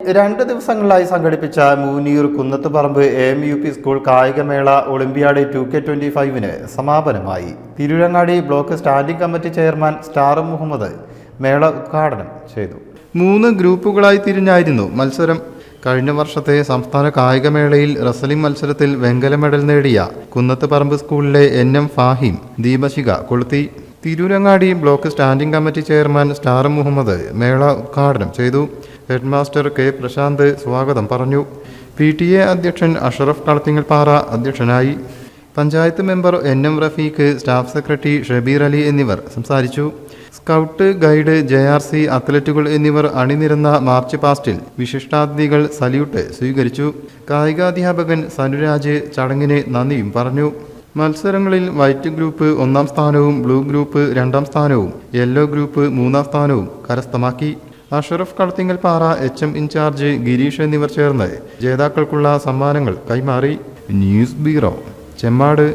2 ദിവസങ്ങളിലായി സംഘടിപ്പിച്ച Moonniyur Kunnathuparamba AMUP school കായികമേള ഒളിമ്പ്യാഡ് 2K25 സമാപനമായി. Tirurangadi block standing committee chairman star Muhammad മേള ഉദ്ഘാടനം ചെയ്തു. 3 ഗ്രൂപ്പുകളായി തിരിഞ്ഞായിരുന്നു മത്സരം. കഴിഞ്ഞ വർഷത്തെ സംസ്ഥാന കായികമേളയിൽ റെസ്ലിംഗ് മത്സരത്തിൽ വെങ്കല മെഡൽ നേടിയ കുന്നത്തുപറമ്പ് സ്കൂളിലെ NM ഫാഹിം ദീപശിഖ കൊളുത്തി. Tirurangadi block standing committee chairman star Muhammad മേള ഉദ്ഘാടനം ചെയ്തു. ഹെഡ്മാസ്റ്റർ K പ്രശാന്ത് സ്വാഗതം പറഞ്ഞു. PTA അധ്യക്ഷൻ അഷറഫ് കളത്തിങ്ങൽപ്പാറ അധ്യക്ഷനായി. Panchayat member NM Rafeeq, staff secretary Shabeer Ali എന്നിവർ സംസാരിച്ചു. സ്കൗട്ട്, ഗൈഡ്, JRC അത്ലറ്റുകൾ എന്നിവർ അണിനിരന്ന മാർച്ച് പാസ്റ്റിൽ വിശിഷ്ടാതിഥികൾ സല്യൂട്ട് സ്വീകരിച്ചു. കായികാധ്യാപകൻ സനുരാജ് ചടങ്ങിന് നന്ദിയും പറഞ്ഞു. മത്സരങ്ങളിൽ വൈറ്റ് ഗ്രൂപ്പ് 1ാം സ്ഥാനവും ബ്ലൂ ഗ്രൂപ്പ് 2ാം സ്ഥാനവും യെല്ലോ ഗ്രൂപ്പ് 3ാം സ്ഥാനവും കരസ്ഥമാക്കി. അഷറഫ് കളത്തിങ്ങൽപ്പാറ, HM ഇൻചാർജ് ഗിരീഷ് എന്നിവർ ചേർന്ന് ജേതാക്കൾക്കുള്ള സമ്മാനങ്ങൾ കൈമാറി. News bureau, Chemmad.